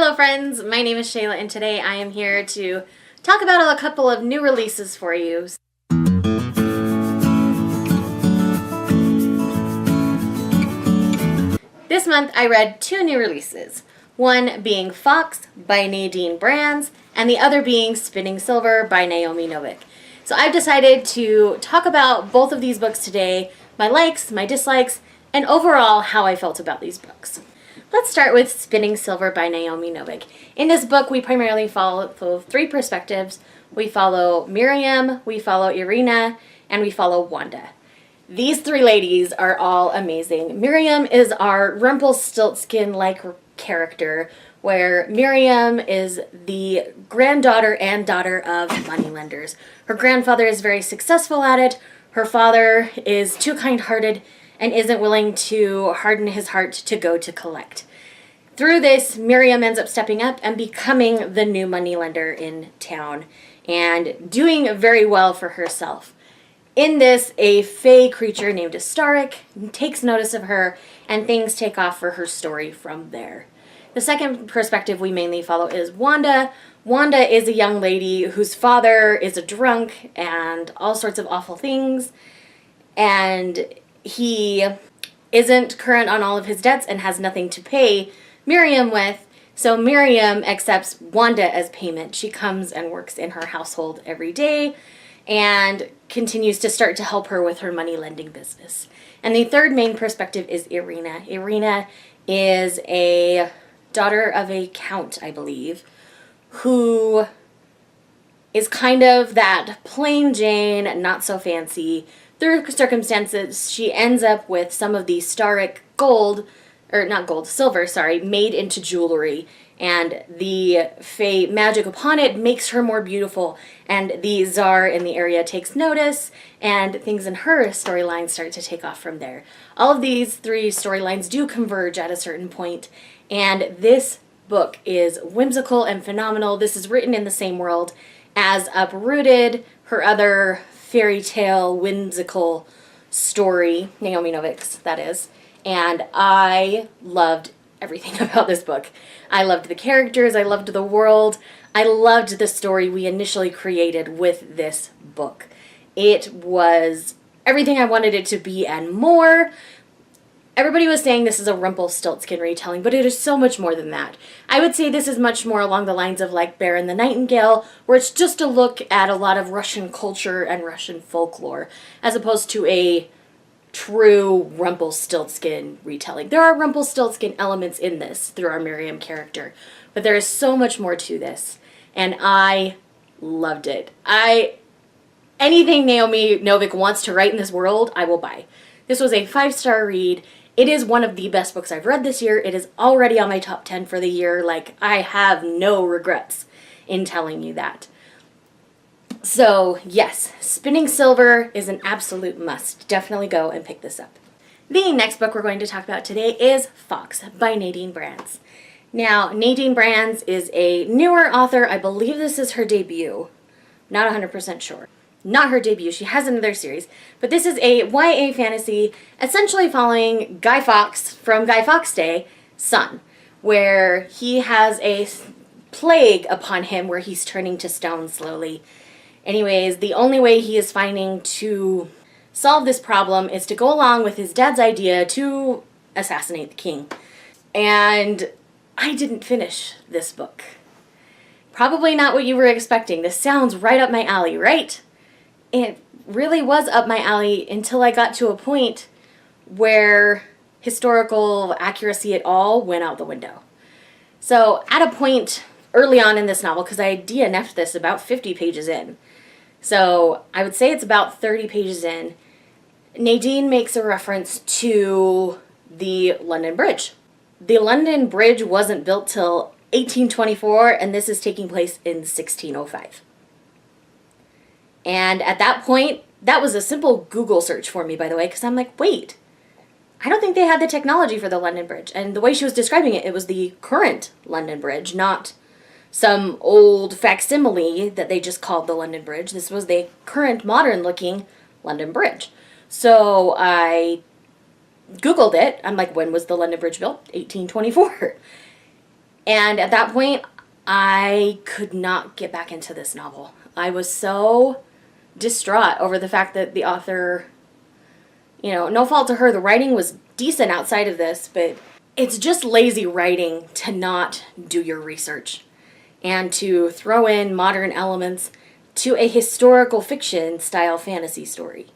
Hello friends, my name is Shayla and today I am here to talk about a couple of new releases for you. This month I read two new releases, one being Fox by Nadine Brands and the other being Spinning Silver by Naomi Novik. So I've decided to talk about both of these books today, my likes, my dislikes, and overall how I felt about these books. Let's start with Spinning Silver by Naomi Novik. In this book, we primarily follow three perspectives. We follow Miriam, we follow Irina, and we follow Wanda. These three ladies are all amazing. Miriam is our Rumpelstiltskin-like character, where Miriam is the granddaughter and daughter of moneylenders. Her grandfather is very successful at it. Her father is too kind-hearted and isn't willing to harden his heart to go to collect. Through this, Miriam ends up stepping up and becoming the new moneylender in town and doing very well for herself. In this, a fae creature named Astarik takes notice of her and things take off for her story from there. The second perspective we mainly follow is Wanda. Wanda is a young lady whose father is a drunk and all sorts of awful things, and he isn't current on all of his debts and has nothing to pay Miriam with, so Miriam accepts Wanda as payment. She comes and works in her household every day and continues to start to help her with her money lending business. And the third main perspective is Irina. Irina is a daughter of a count, I believe, who is kind of that plain Jane, not so fancy. Through circumstances, she ends up with some of the Starik silver, made into jewelry. And the fae magic upon it makes her more beautiful. And the czar in the area takes notice, and things in her storyline start to take off from there. All of these three storylines do converge at a certain point, and this book is whimsical and phenomenal. This is written in the same world as Uprooted, her other fairy tale, whimsical story, Naomi Novik's, that is. And I loved everything about this book. I loved the characters, I loved the world, I loved the story we initially created with this book. It was everything I wanted it to be and more. Everybody was saying this is a Rumpelstiltskin retelling, but it is so much more than that. I would say this is much more along the lines of like Baron the Nightingale, where it's just a look at a lot of Russian culture and Russian folklore, as opposed to a true Rumpelstiltskin retelling. There are Rumpelstiltskin elements in this through our Miriam character, but there is so much more to this, and I loved it. Anything Naomi Novik wants to write in this world, I will buy. This was a 5-star read. It is one of the best books I've read this year. It is already on my top 10 for the year. Like, I have no regrets in telling you that. So, yes, Spinning Silver is an absolute must. Definitely go and pick this up. The next book we're going to talk about today is Fox by Nadine Brands. Now, Nadine Brands is a newer author. I believe this is her debut. Not 100% sure. Not her debut, she has another series, but this is a YA fantasy essentially following Guy Fawkes from Guy Fawkes Day, son, where he has a plague upon him where he's turning to stone slowly. Anyways, the only way he is finding to solve this problem is to go along with his dad's idea to assassinate the king. And I didn't finish this book. Probably not what you were expecting. This sounds right up my alley, right? It really was up my alley until I got to a point where historical accuracy at all went out the window. So at a point early on in this novel, because I DNF'd this about 50 pages in, so I would say it's about 30 pages in, Nadine makes a reference to the London Bridge. The London Bridge wasn't built till 1824, and this is taking place in 1605. And at that point, that was a simple Google search for me, by the way, because I'm like, wait, I don't think they had the technology for the London Bridge. And the way she was describing it, it was the current London Bridge, not some old facsimile that they just called the London Bridge. This was the current modern-looking London Bridge. So I Googled it. I'm like, when was the London Bridge built? 1824. And at that point, I could not get back into this novel. I was so distraught over the fact that the author, you know, no fault to her, the writing was decent outside of this, but it's just lazy writing to not do your research and to throw in modern elements to a historical fiction style fantasy story.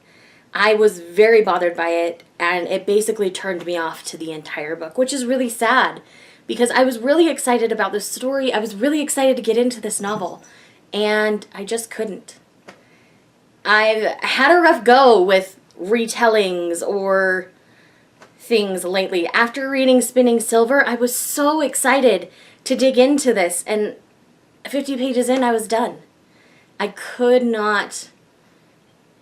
I was very bothered by it, and it basically turned me off to the entire book, which is really sad because I was really excited about this story. I was really excited to get into this novel, and I just couldn't. I've had a rough go with retellings or things lately. After reading Spinning Silver, I was so excited to dig into this, and 50 pages in, I was done. I could not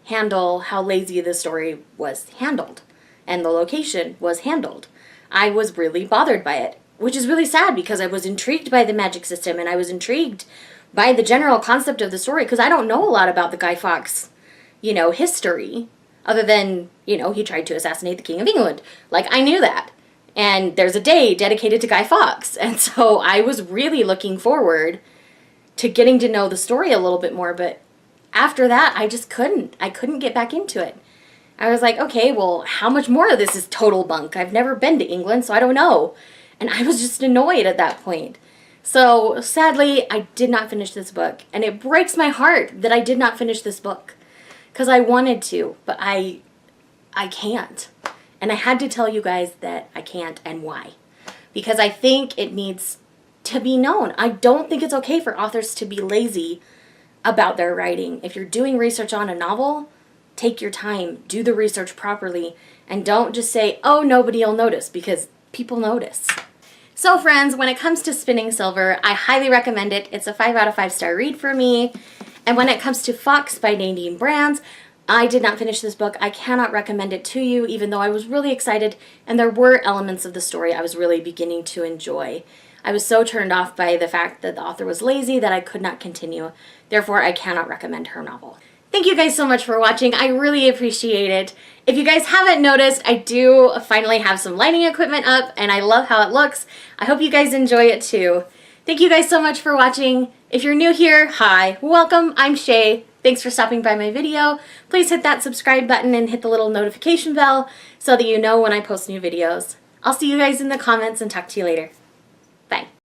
handle how lazy the story was handled and the location was handled. I was really bothered by it, which is really sad because I was intrigued by the magic system and I was intrigued by the general concept of the story because I don't know a lot about the Guy Fawkes, you know, history other than, you know, he tried to assassinate the King of England. Like, I knew that. And there's a day dedicated to Guy Fawkes. And so I was really looking forward to getting to know the story a little bit more, but after that, I just couldn't. I couldn't get back into it. I was like, okay, well, how much more of this is total bunk? I've never been to England, so I don't know. And I was just annoyed at that point. So sadly, I did not finish this book. And it breaks my heart that I did not finish this book. Because I wanted to, but I can't. And I had to tell you guys that I can't and why. Because I think it needs to be known. I don't think it's okay for authors to be lazy about their writing. If you're doing research on a novel, take your time, do the research properly, and don't just say, oh, nobody will notice, because people notice. So friends, when it comes to Spinning Silver, I highly recommend it. It's a 5 out of 5 star read for me. And when it comes to Fawkes by Nadine Brands, I did not finish this book. I cannot recommend it to you, even though I was really excited, and there were elements of the story I was really beginning to enjoy. I was so turned off by the fact that the author was lazy that I could not continue. Therefore, I cannot recommend her novel. Thank you guys so much for watching. I really appreciate it. If you guys haven't noticed, I do finally have some lighting equipment up, and I love how it looks. I hope you guys enjoy it too. Thank you guys so much for watching. If you're new here, hi, welcome, I'm Shay. Thanks for stopping by my video. Please hit that subscribe button and hit the little notification bell so that you know when I post new videos. I'll see you guys in the comments and talk to you later. Bye.